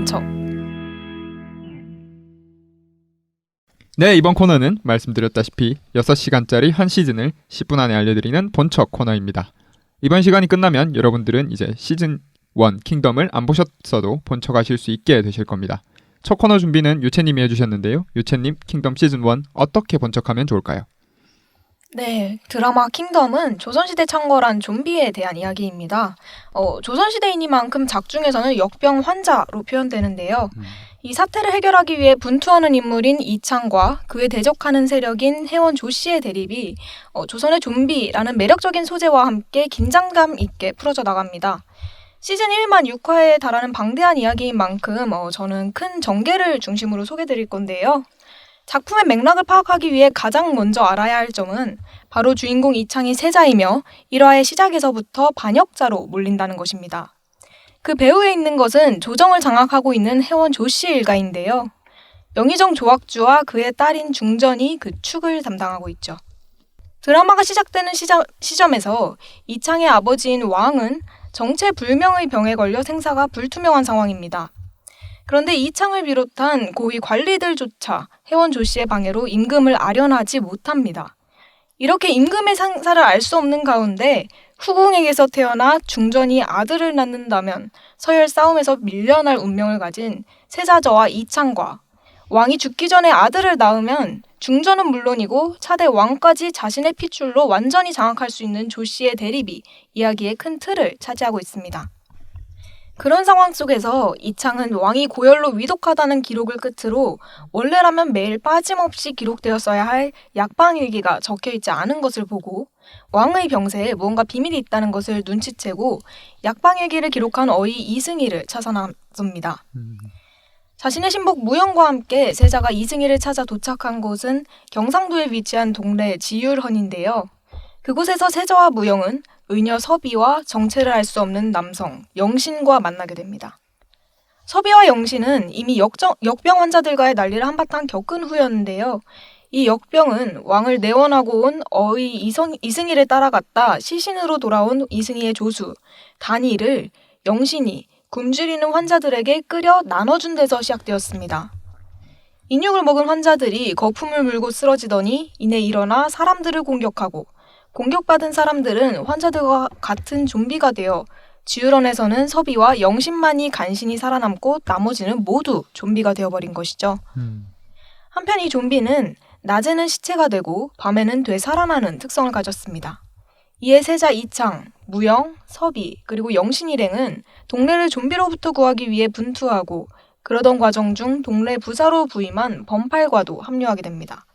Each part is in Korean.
본척. 네, 이번 코너는 말씀드렸다시피 6시간짜리 한 시즌을 10분 안에 알려드리는 본척 코너입니다. 이번 시간이 끝나면 여러분들은 이제 시즌 1 킹덤을 안 보셨어도 본척하실 수 있게 되실 겁니다. 첫 코너 준비는 유채님이 해주셨는데요. 유채님, 킹덤 시즌 1 어떻게 본척하면 좋을까요? 네, 드라마 킹덤은 조선시대 창궐한 좀비에 대한 이야기입니다. 조선시대이니만큼 작중에서는 역병 환자로 표현되는데요. 이 사태를 해결하기 위해 분투하는 인물인 이창과 그에 대적하는 세력인 해원 조씨의 대립이 조선의 좀비라는 매력적인 소재와 함께 긴장감 있게 풀어져 나갑니다. 시즌 1만 6화에 달하는 방대한 이야기인 만큼 저는 큰 전개를 중심으로 소개드릴 건데요. 작품의 맥락을 파악하기 위해 가장 먼저 알아야 할 점은 바로 주인공 이창이 세자이며 1화의 시작에서부터 반역자로 몰린다는 것입니다. 그 배후에 있는 것은 조정을 장악하고 있는 해원 조씨 일가인데요. 영의정 조학주와 그의 딸인 중전이 그 축을 담당하고 있죠. 드라마가 시작되는 시점에서 이창의 아버지인 왕은 정체불명의 병에 걸려 생사가 불투명한 상황입니다. 그런데 이창을 비롯한 고위 관리들조차 해원 조씨의 방해로 임금을 아련하지 못합니다. 이렇게 임금의 생사를 알 수 없는 가운데 후궁에게서 태어나 중전이 아들을 낳는다면 서열 싸움에서 밀려날 운명을 가진 세자저와 이창과 왕이 죽기 전에 아들을 낳으면 중전은 물론이고 차대 왕까지 자신의 핏줄로 완전히 장악할 수 있는 조씨의 대립이 이야기의 큰 틀을 차지하고 있습니다. 그런 상황 속에서 이창은 왕이 고열로 위독하다는 기록을 끝으로 원래라면 매일 빠짐없이 기록되었어야 할 약방일기가 적혀있지 않은 것을 보고 왕의 병세에 무언가 비밀이 있다는 것을 눈치채고 약방일기를 기록한 어이 이승희를 찾아 나섭니다. 자신의 신복 무영과 함께 세자가 이승희를 찾아 도착한 곳은 경상도에 위치한 동네 지율헌인데요. 그곳에서 세자와 무영은 의녀 서비와 정체를 알 수 없는 남성 영신과 만나게 됩니다. 서비와 영신은 이미 역병 환자들과의 난리를 한바탕 겪은 후였는데요. 이 역병은 왕을 내원하고 온 어의 이승희를 따라갔다 시신으로 돌아온 이승희의 조수 단이를 영신이 굶주리는 환자들에게 끓여 나눠준 데서 시작되었습니다. 인육을 먹은 환자들이 거품을 물고 쓰러지더니 이내 일어나 사람들을 공격하고 공격받은 사람들은 환자들과 같은 좀비가 되어 지율원에서는 서비와 영신만이 간신히 살아남고 나머지는 모두 좀비가 되어버린 것이죠. 한편 이 좀비는 낮에는 시체가 되고 밤에는 되살아나는 특성을 가졌습니다. 이에 세자 이창, 무영, 서비, 그리고 영신 일행은 동네를 좀비로부터 구하기 위해 분투하고 그러던 과정 중 동네 부사로 부임한 범팔과도 합류하게 됩니다.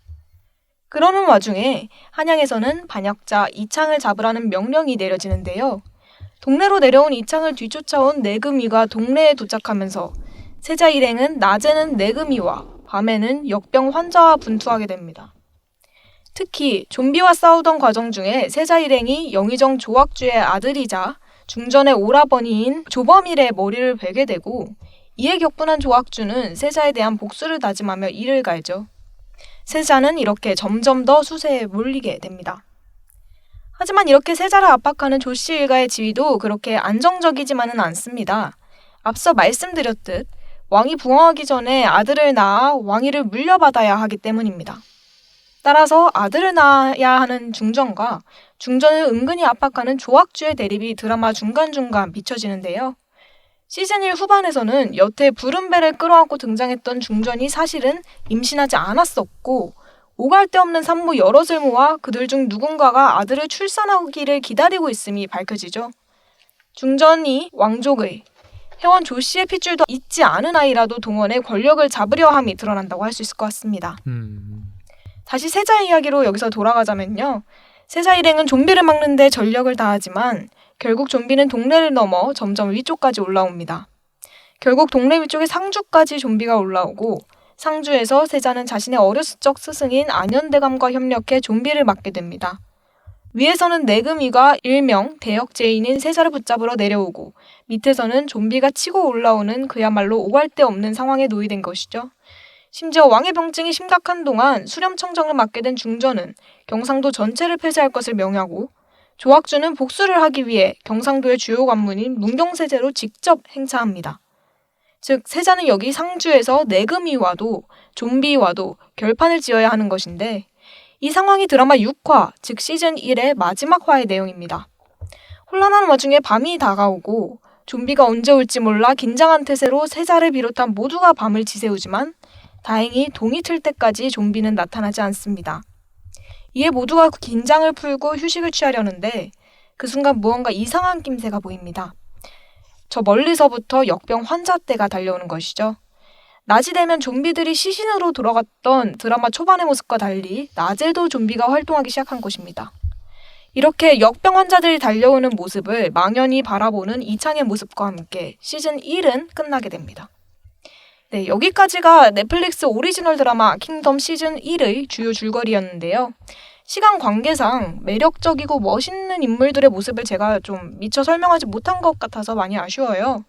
그러는 와중에 한양에서는 반역자 이창을 잡으라는 명령이 내려지는데요. 동네로 내려온 이창을 뒤쫓아온 내금위가 동네에 도착하면서 세자 일행은 낮에는 내금위와 밤에는 역병 환자와 분투하게 됩니다. 특히 좀비와 싸우던 과정 중에 세자 일행이 영의정 조학주의 아들이자 중전의 오라버니인 조범일의 머리를 베게 되고 이에 격분한 조학주는 세자에 대한 복수를 다짐하며 이를 갈죠. 세자는 이렇게 점점 더 수세에 몰리게 됩니다. 하지만 이렇게 세자를 압박하는 조씨 일가의 지위도 그렇게 안정적이지만은 않습니다. 앞서 말씀드렸듯 왕이 부흥하기 전에 아들을 낳아 왕위를 물려받아야 하기 때문입니다. 따라서 아들을 낳아야 하는 중전과 중전을 은근히 압박하는 조학주의 대립이 드라마 중간중간 비춰지는데요. 시즌 1 후반에서는 여태 부름배를 끌어안고 등장했던 중전이 사실은 임신하지 않았었고 오갈 데 없는 산모 여럿을 모아 그들 중 누군가가 아들을 출산하기를 기다리고 있음이 밝혀지죠. 중전이 왕족의 해원 조씨의 핏줄도 있지 않은 아이라도 동원해 권력을 잡으려 함이 드러난다고 할 수 있을 것 같습니다. 다시 세자 이야기로 여기서 돌아가자면요. 세자 일행은 좀비를 막는 데 전력을 다하지만 결국 좀비는 동네를 넘어 점점 위쪽까지 올라옵니다. 결국 동네 위쪽에 상주까지 좀비가 올라오고 상주에서 세자는 자신의 어렸을 적 스승인 안현대감과 협력해 좀비를 막게 됩니다. 위에서는 내금위가 일명 대역죄인인 세자를 붙잡으러 내려오고 밑에서는 좀비가 치고 올라오는 그야말로 오갈 데 없는 상황에 놓이된 것이죠. 심지어 왕의 병증이 심각한 동안 수렴청정을 맡게 된 중전은 경상도 전체를 폐쇄할 것을 명하고 조학주는 복수를 하기 위해 경상도의 주요 관문인 문경세제로 직접 행차합니다. 즉 세자는 여기 상주에서 내금이 와도 좀비 와도 결판을 지어야 하는 것인데 이 상황이 드라마 6화, 즉 시즌 1의 마지막 화의 내용입니다. 혼란한 와중에 밤이 다가오고 좀비가 언제 올지 몰라 긴장한 태세로 세자를 비롯한 모두가 밤을 지새우지만 다행히 동이 틀 때까지 좀비는 나타나지 않습니다. 이에 모두가 긴장을 풀고 휴식을 취하려는데 그 순간 무언가 이상한 낌새가 보입니다. 저 멀리서부터 역병 환자떼가 달려오는 것이죠. 낮이 되면 좀비들이 시신으로 돌아갔던 드라마 초반의 모습과 달리 낮에도 좀비가 활동하기 시작한 것입니다. 이렇게 역병 환자들이 달려오는 모습을 망연히 바라보는 이창의 모습과 함께 시즌 1은 끝나게 됩니다. 네, 여기까지가 넷플릭스 오리지널 드라마 킹덤 시즌 1의 주요 줄거리였는데요. 시간 관계상 매력적이고 멋있는 인물들의 모습을 제가 좀 미처 설명하지 못한 것 같아서 많이 아쉬워요.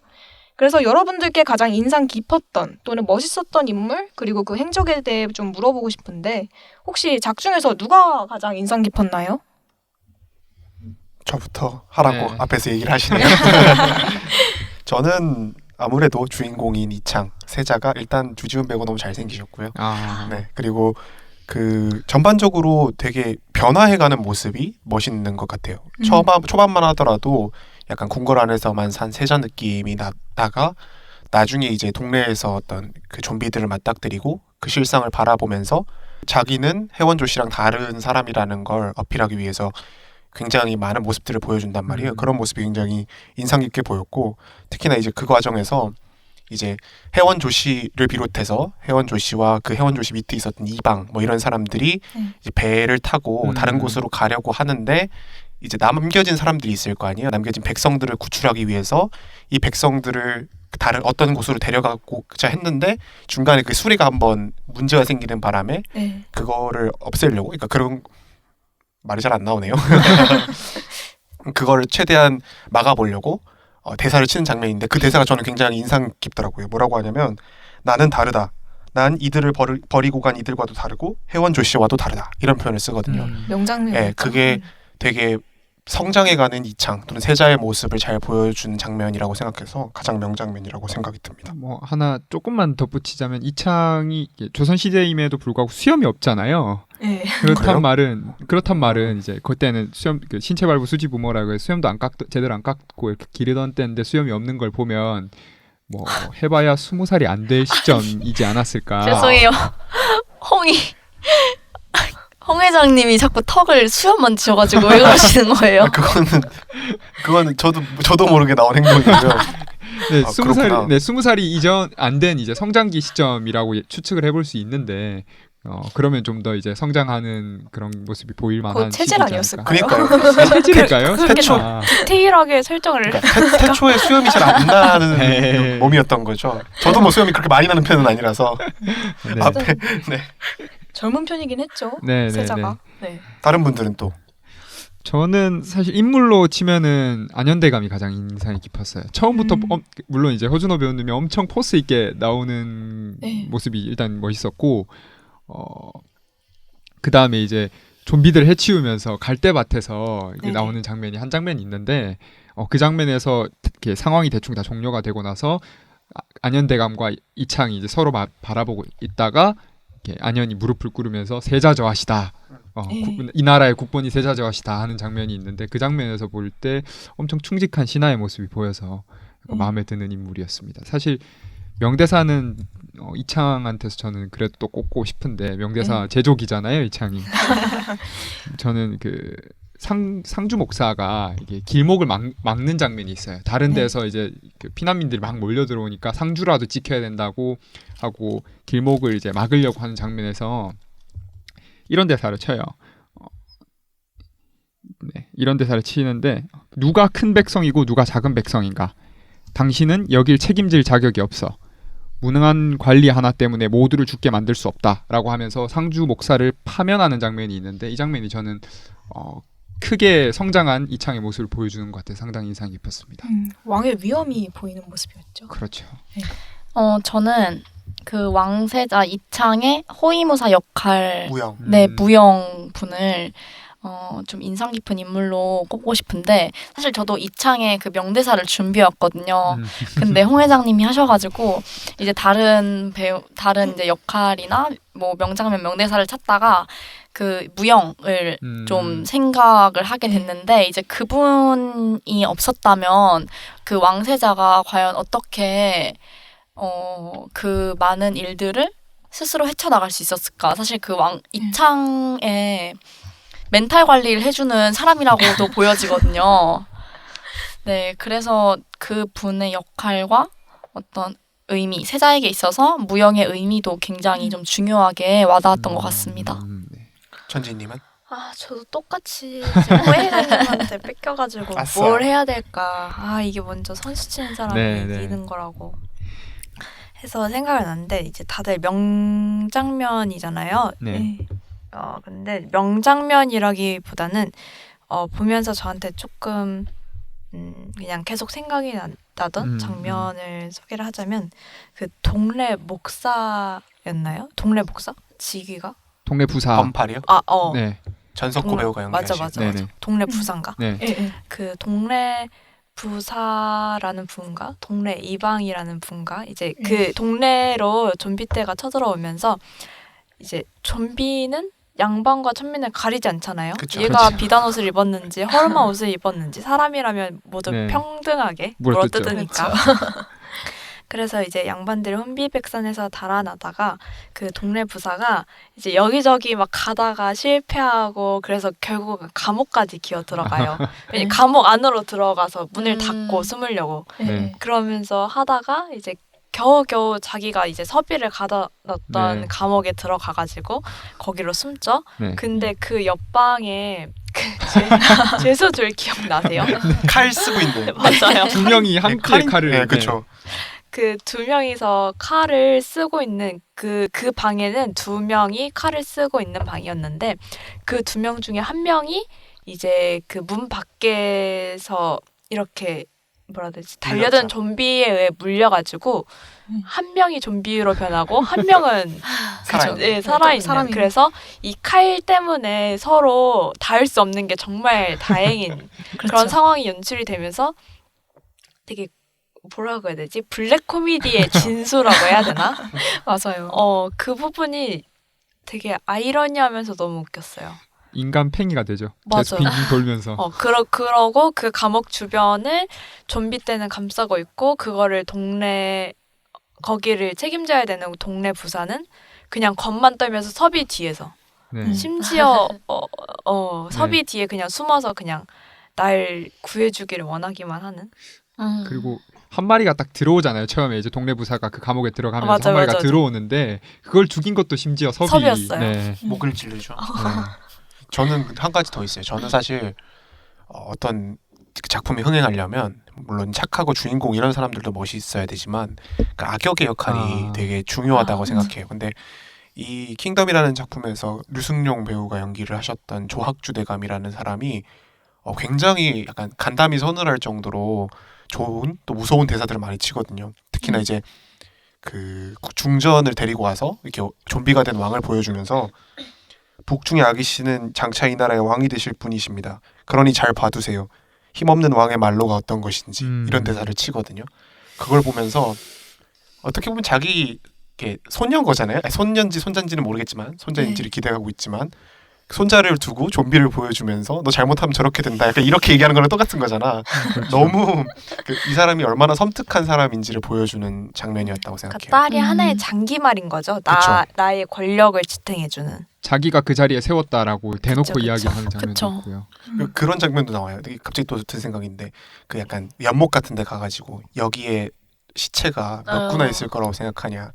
그래서 여러분들께 가장 인상 깊었던 또는 멋있었던 인물 그리고 그 행적에 대해 좀 물어보고 싶은데 혹시 작 중에서 누가 가장 인상 깊었나요? 저부터 하라고 네. 앞에서 얘기를 하시네요. 저는 아무래도 주인공인 이창 세자가 일단 주지훈 빼고 너무 잘생기셨고요. 네, 그리고 그 전반적으로 되게 변화해가는 모습이 멋있는 것 같아요. 초반만 하더라도 약간 궁궐 안에서만 산 세자 느낌이 나다가 나중에 이제 동네에서 어떤 그 좀비들을 맞닥뜨리고 그 실상을 바라보면서 자기는 혜원조 씨랑 다른 사람이라는 걸 어필하기 위해서 굉장히 많은 모습들을 보여준단 말이에요. 그런 모습이 굉장히 인상 깊게 보였고 특히나 이제 그 과정에서 이제 혜원조 씨를 비롯해서 혜원조 씨와 그 혜원조 씨 밑에 있었던 이방 뭐 이런 사람들이 이제 배를 타고 다른 곳으로 가려고 하는데 이제 남겨진 사람들이 있을 거 아니에요. 남겨진 백성들을 구출하기 위해서 이 백성들을 다른 어떤 곳으로 데려가고자 했는데 중간에 그 수리가 한번 문제가 생기는 바람에 그거를 없애려고 그러니까 그런 말이 잘 안 나오네요. 그거를 최대한 막아보려고 대사를 치는 장면인데 그 대사가 저는 굉장히 인상 깊더라고요. 뭐라고 하냐면 나는 다르다. 난 이들을 버리고 간 이들과도 다르고 혜원조 씨와도 다르다. 이런 표현을 쓰거든요. 명장면. 네, 그게 되게 성장해가는 이창 또는 세자의 모습을 잘 보여준 장면이라고 생각해서 가장 명장면이라고 생각이 듭니다. 뭐 하나 조금만 덧붙이자면 이창이 조선 시대임에도 불구하고 수염이 없잖아요. 네. 그렇단 말은 이제 그때는 수염 그 신체 발부 수지 부모라고 해서 수염도 제대로 안 깎고 이렇게 기르던 때인데 수염이 없는 걸 보면 뭐 해봐야 20살이 안 될 시점이지 않았을까. 죄송해요. 홍 회장님이 자꾸 턱을 수염만 지어가지고 왜 그러시는 거예요? 그거는 저도 모르게 나온 행동이고요. 네, 아, 20살, 네, 20살이 이전 안 된 이제 성장기 시점이라고 추측을 해볼 수 있는데 그러면 좀 더 이제 성장하는 그런 모습이 보일 만한 체질 아니었을까요? 그러니까요. 체질일까요? 디테일하게 설정을 그러니까 태초에 수염이 잘 안 나는 몸이었던 거죠. 저도 뭐 수염이 그렇게 많이 나는 편은 아니라서 네. 앞에 젊은 편이긴 했죠. 네, 세자가. 네. 다른 분들은 또 저는 사실 인물로 치면은 안현대감이 가장 인상이 깊었어요. 처음부터 물론 이제 허준호 배우님이 엄청 포스 있게 나오는 모습이 일단 멋있었고 그 다음에 이제 좀비들 해치우면서 갈대밭에서 나오는 장면이 한 장면이 있는데 그 장면에서 이렇게 상황이 대충 다 종료가 되고 나서 안현대감과 이창이 이제 서로 바라보고 있다가 이렇게 안현이 무릎을 꿇으면서 세자저하시다. 이 나라의 국본이 세자저하시다 하는 장면이 있는데 그 장면에서 볼 때 엄청 충직한 신하의 모습이 보여서 마음에 드는 인물이었습니다. 사실 명대사는 이창한테서 저는 그래도 또 꼽고 싶은데 명대사 제조기잖아요, 이창이. 저는 그 상주 목사가 이게 길목을 막는 장면이 있어요. 다른 데서 이제 그 피난민들이 막 몰려 들어오니까 상주라도 지켜야 된다고 하고 길목을 이제 막으려고 하는 장면에서 이런 대사를 쳐요. 이런 대사를 치는데 누가 큰 백성이고 누가 작은 백성인가? 당신은 여길 책임질 자격이 없어. 무능한 관리 하나 때문에 모두를 죽게 만들 수 없다라고 하면서 상주 목사를 파면하는 장면이 있는데 이 장면이 저는 크게 성장한 이창의 모습을 보여주는 것 같아서 상당히 인상 깊었습니다. 왕의 위엄이 보이는 모습이었죠. 그렇죠. 네. 저는 그 왕세자 이창의 호위무사 역할 무영. 무영 분을 좀 인상 깊은 인물로 꼽고 싶은데 사실 저도 이창의 그 명대사를 준비해왔거든요. 근데 홍 회장님이 하셔가지고 이제 다른 이제 역할이나 뭐 명장면 명대사를 찾다가 그 무영을 좀 생각을 하게 됐는데 이제 그분이 없었다면 그 왕세자가 과연 어떻게 그 많은 일들을 스스로 헤쳐나갈 수 있었을까? 사실 그 이창의 멘탈 관리를 해주는 사람이라고도 보여지거든요. 네, 그래서 그 분의 역할과 어떤 의미, 세자에게 있어서 무영의 의미도 굉장히 좀 중요하게 와닿았던 것 같습니다. 네. 천지님은? 저도 똑같이 이제 호혜사님한테 뺏겨가지고 아싸. 뭘 해야 될까. 이게 먼저 선수 치는 사람이 네, 네. 이기는 거라고 해서 생각을 났는데 이제 다들 명장면이잖아요. 네. 근데 명장면이라기보다는 보면서 저한테 조금 그냥 계속 생각이 나던 장면을 소개를 하자면 그 동래 목사였나요? 동래 목사? 직위가? 동네 부사. 범팔이요? 네. 전석구 배우가 연기하신. 맞아. 네네. 동래 부사인가? 네. 그 동래 부사라는 분과 동래 이방이라는 분과 이제 그 동네로 좀비 떼가 쳐들어오면서 이제 좀비는 양반과 천민을 가리지 않잖아요. 그쵸. 얘가 그렇죠. 비단 옷을 입었는지 허름한 옷을 입었는지 사람이라면 모두 네. 평등하게 물어뜯죠. 물어뜯으니까. 그래서 이제 양반들이 혼비백산해서 달아나다가 그 동네 부사가 이제 여기저기 막 가다가 실패하고 그래서 결국 감옥까지 기어 들어가요. 왜냐면 감옥 안으로 들어가서 문을 닫고 숨으려고. 네. 그러면서 하다가 이제 겨우겨우 자기가 이제 서비를 가다 놨던 네. 감옥에 들어가가지고 거기로 숨죠. 네. 근데 그 옆방에 그 죄수들 기억나세요? 칼 쓰고 있는. 맞아요. 두 명이 함께 칼을. 네, 그렇죠. 그 두 명이서 칼을 쓰고 있는 그 방에는 두 명이 칼을 쓰고 있는 방이었는데 그 두 명 중에 한 명이 이제 그 문 밖에서 이렇게 뭐라 해야 되지? 달려든 물렸죠. 좀비에 의해 물려가지고 한 명이 좀비로 변하고 한 명은 살아있는. 네, 살아있는. 사람이. 그래서 이 칼 때문에 서로 닿을 수 없는 게 정말 다행인 그런 상황이 연출이 되면서 되게 뭐라고 해야 되지? 블랙 코미디의 진수라고 해야 되나? 맞아요. 그 부분이 되게 아이러니하면서 너무 웃겼어요. 인간 팽이가 되죠. 맞아요. 계속 빙빙 돌면서. 그러고 그 감옥 주변을 좀비 떼는 감싸고 있고 그거를 거기를 책임져야 되는 동네 부사는 그냥 겁만 떨면서 섭이 뒤에서 네. 심지어 섭이 뒤에 그냥 숨어서 그냥 날 구해주기를 원하기만 하는. 그리고 한 마리가 딱 들어오잖아요. 처음에 이제 동네 부사가 그 감옥에 들어가면서 맞아요, 한 마리가 맞아요. 들어오는데 그걸 죽인 것도 심지어 섭이었어요. 네. 목을 찌르죠. 네. 저는 한 가지 더 있어요. 저는 사실 어떤 작품이 흥행하려면 물론 착하고 주인공 이런 사람들도 멋있어야 되지만 그 악역의 역할이 되게 중요하다고 생각해요. 근데 이 킹덤이라는 작품에서 류승룡 배우가 연기를 하셨던 조학주 대감이라는 사람이 굉장히 약간 간담이 서늘할 정도로 좋은 또 무서운 대사들을 많이 치거든요. 특히나 이제 그 중전을 데리고 와서 이렇게 좀비가 된 왕을 보여주면서 북중의 아기씨는 장차 이 나라의 왕이 되실 분이십니다. 그러니 잘 봐두세요. 힘없는 왕의 말로가 어떤 것인지 이런 대사를 치거든요. 그걸 보면서 어떻게 보면 자기 손녀인 거잖아요. 아니, 손녀인지 손자인지는 모르겠지만 손자인지를 기대하고 있지만 손자를 두고 좀비를 보여주면서 너 잘못하면 저렇게 된다. 약간 이렇게 얘기하는 거랑 똑같은 거잖아. 너무 이 사람이 얼마나 섬뜩한 사람인지를 보여주는 장면이었다고 그러니까 생각해요. 딸이 하나의 장기말인 거죠. 나의 권력을 지탱해주는. 자기가 그 자리에 세웠다라고 대놓고 그쵸. 이야기하는 장면도 그쵸. 있고요. 그런 장면도 나와요. 되게 갑자기 또 든 생각인데 그 약간 연못 같은 데 가가지고 여기에 시체가 몇 구나 있을 거라고 생각하냐.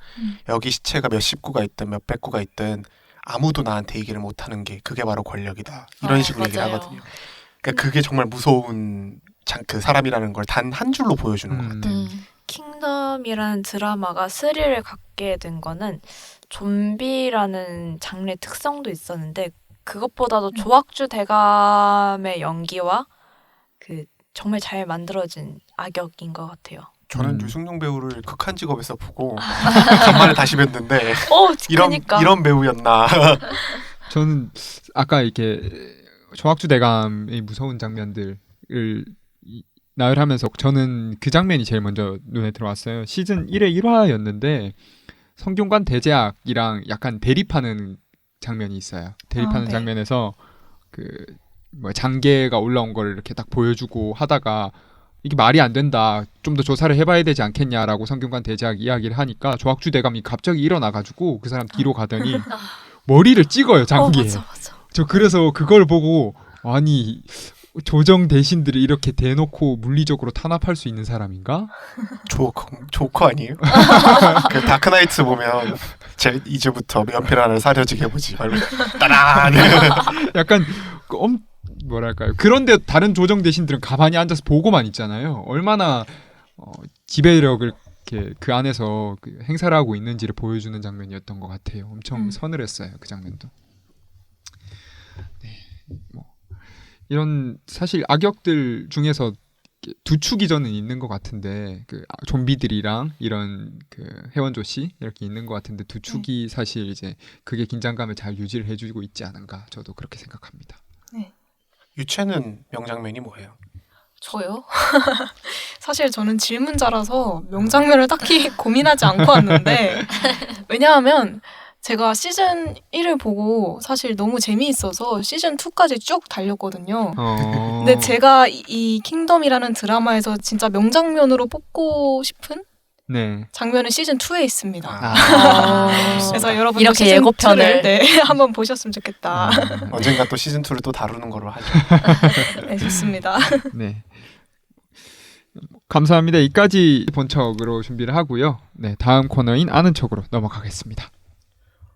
여기 시체가 몇십 구가 있든 몇백 구가 있든 아무도 나한테 얘기를 못하는 게 그게 바로 권력이다. 이런 식으로 얘기를 맞아요. 하거든요. 그러니까 그게 정말 무서운 그 사람이라는 걸 단 한 줄로 보여주는 것 같아요. 킹덤이라는 드라마가 스릴을 갖게 된 거는 좀비라는 장르의 특성도 있었는데 그것보다도 조학주 대감의 연기와 그 정말 잘 만들어진 악역인 것 같아요. 저는 류승룡 배우를 극한 직업에서 보고 간만에 다시 뵀는데 이런 그러니까. 이런 배우였나. 저는 아까 이렇게 조학주 대감의 무서운 장면들을 나열하면서 저는 그 장면이 제일 먼저 눈에 들어왔어요. 시즌 1의 1화였는데 성균관 대제학이랑 약간 대립하는 장면이 있어요. 대립하는 네. 장면에서 그 뭐 장계가 올라온 걸 이렇게 딱 보여주고 하다가 이게 말이 안 된다. 좀 더 조사를 해봐야 되지 않겠냐라고 성균관 대제학 이야기를 하니까 조학주 대감이 갑자기 일어나가지고 그 사람 뒤로 가더니 머리를 찍어요, 장기에. 맞아. 저 그래서 그걸 보고 아니 조정 대신들을 이렇게 대놓고 물리적으로 탄압할 수 있는 사람인가? 조커 아니에요? 그 다크나이트 보면 제 이제부터 연필 하나를 사려지게 해보지 말로 따란. 약간 뭐랄까요? 그런데 다른 조정 대신들은 가만히 앉아서 보고만 있잖아요. 얼마나 지배력을 이렇게 그 안에서 그 행사를 하고 있는지를 보여주는 장면이었던 것 같아요. 엄청 서늘했어요, 그 장면도. 네, 뭐 이런 사실 악역들 중에서 두 축이 저는 있는 것 같은데 그 좀비들이랑 이런 그 혜원조 씨 이렇게 있는 것 같은데 두 축이 사실 이제 그게 긴장감을 잘 유지를 해주고 있지 않은가 저도 그렇게 생각합니다. 유채는 명장면이 뭐예요? 저요? 사실 저는 질문자라서 명장면을 딱히 고민하지 않고 왔는데 왜냐하면 제가 시즌 1을 보고 사실 너무 재미있어서 시즌 2까지 쭉 달렸거든요. 근데 제가 이 킹덤이라는 드라마에서 진짜 명장면으로 뽑고 싶은 네. 장면은 시즌 2에 있습니다. 그래서 여러분 이렇게 예고편을 한번 보셨으면 좋겠다. 언젠가 또 시즌 2를 또 다루는 걸로 하죠. 네, 좋습니다. 네. 감사합니다. 이까지 본척으로 준비를 하고요. 네, 다음 코너인 아는 척으로 넘어가겠습니다.